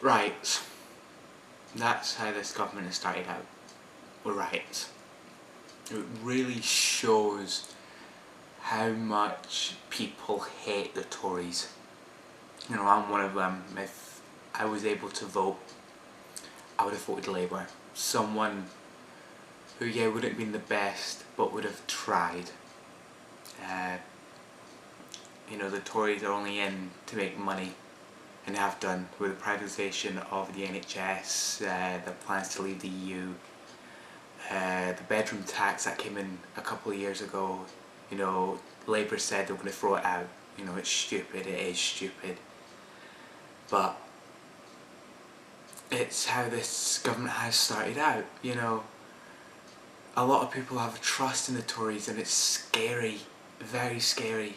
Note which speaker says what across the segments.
Speaker 1: Right, that's how this government has started out. Right. It really shows how much people hate the Tories. You know, I'm one of them. If I was able to vote, I would have voted Labour. Someone who, yeah, wouldn't have been the best, but would have tried. You know, the Tories are only in to make money, and they have done with the privatisation of the NHS, their plans to leave the EU, the bedroom tax that came in a couple of years ago. You know, Labour said they were going to throw it out. You know, it's stupid, it is stupid. But it's how this government has started out, you know. A lot of people have trust in the Tories, and it's scary, very scary.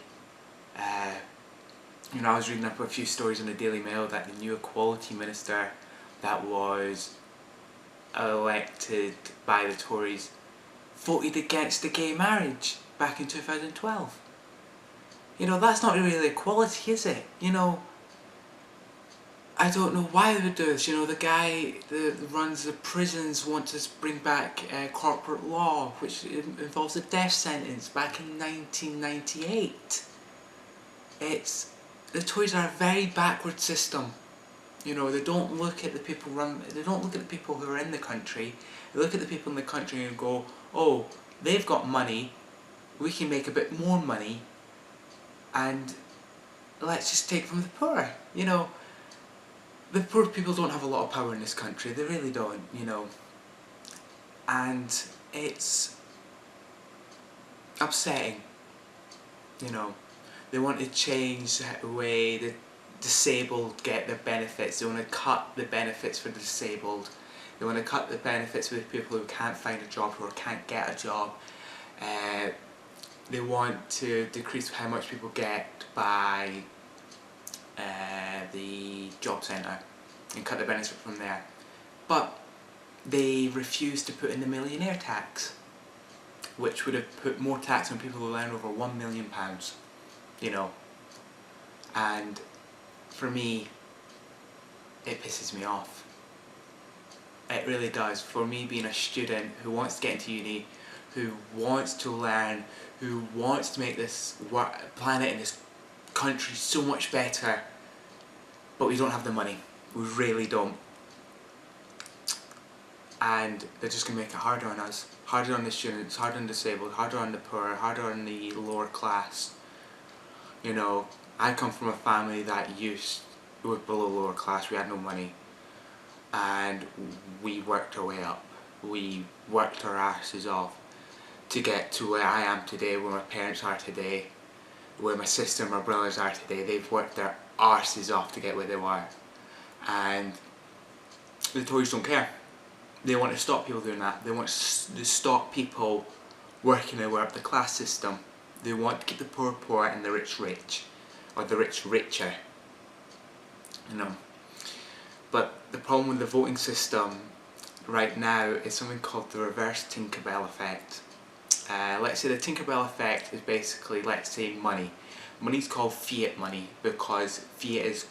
Speaker 1: You know, I was reading up a few stories in the Daily Mail that the new Equality Minister that was elected by the Tories voted against the gay marriage back in 2012. You know, that's not really equality, is it? You know, I don't know why they would do this. You know, the guy that runs the prisons wants to bring back corporate law, which involves a death sentence back in 1998. The Tories are a very backward system. You know, they don't look at the people they don't look at the people who are in the country. They look at the people in the country and go, oh, they've got money, we can make a bit more money, and let's just take from the poor. You know, the poor people don't have a lot of power in this country, they really don't, you know. And it's upsetting, you know. They want to change the way the disabled get their benefits. They want to cut the benefits for the disabled. They want to cut the benefits with people who can't find a job or can't get a job. They want to decrease how much people get by the job centre and cut the benefits from there. But they refuse to put in the millionaire tax, which would have put more tax on people who earn over £1 million. You know, and for me, it pisses me off. It really does. For me, being a student who wants to get into uni, who wants to learn, who wants to make this planet and this country so much better, but we don't have the money. We really don't. And they're just going to make it harder on us. Harder on the students, harder on the disabled, harder on the poor, harder on the lower class. You know, I come from a family that was below lower class. We had no money, and we worked our way up. We worked our asses off to get to where I am today, where my parents are today, where my sister and my brothers are today. They've worked their arses off to get where they are, and the Tories don't care. They want to stop people doing that. They want to stop people working their way up the class system. They want to keep the poor poor and the rich rich. or the rich richer, you know. But the problem with the voting system right now is something called the reverse Tinkerbell effect. Let's say the Tinkerbell effect is basically, let's say, money. Money's called fiat money because fiat is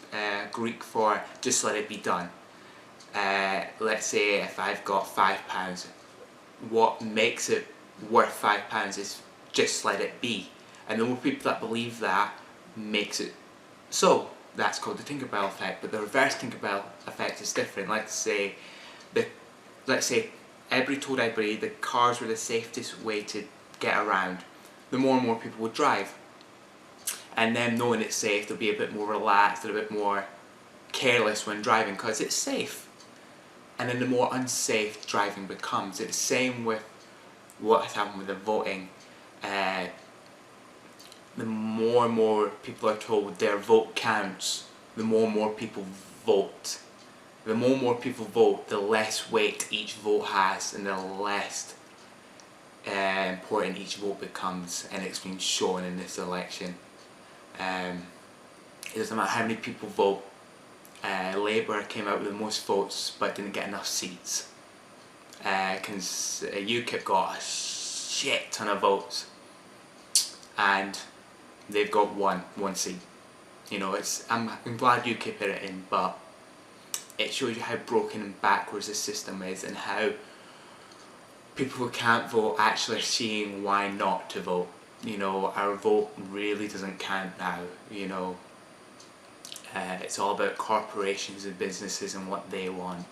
Speaker 1: Greek for just let it be done. Let's say if I've got £5, what makes it worth £5 is just let it be. And the more people that believe that makes it so. That's called the Tinkerbell effect. But the reverse Tinkerbell effect is different. Let's say everybody told everybody the cars were the safest way to get around. The more and more people would drive. And them knowing it's safe, they'll be a bit more relaxed, a bit more careless when driving because it's safe. And then the more unsafe driving becomes. It's the same with what has happened with the voting. The more and more people are told their vote counts, the more and more people vote. The more and more people vote, the less weight each vote has and the less important each vote becomes, and it's been shown in this election. It doesn't matter how many people vote. Labour came out with the most votes but didn't get enough seats. Because UKIP got a shit ton of votes and they've got one seat. You know, I'm glad UKIP put it in, but it shows you how broken and backwards the system is and how people who can't vote actually are seeing why not to vote. You know, our vote really doesn't count now, you know. It's all about corporations and businesses and what they want.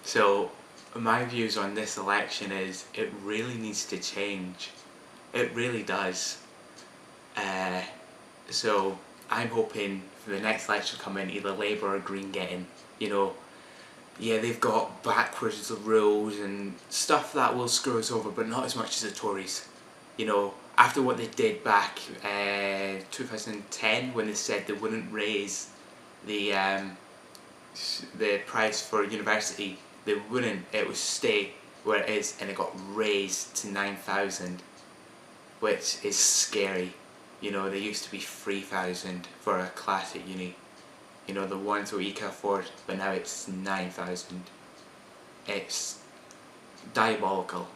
Speaker 1: So my views on this election is it really needs to change. It really does. So I'm hoping for the next election to come in, either Labour or Green get in. You know, yeah, they've got backwards rules and stuff that will screw us over, but not as much as the Tories. You know, after what they did back 2010 when they said they wouldn't raise the price for university, they wouldn't. It would stay where it is, and it got raised to 9,000, which is scary. You know, they used to be 3,000 for a class at uni. You know, the ones that you can afford, but now it's 9,000. It's diabolical.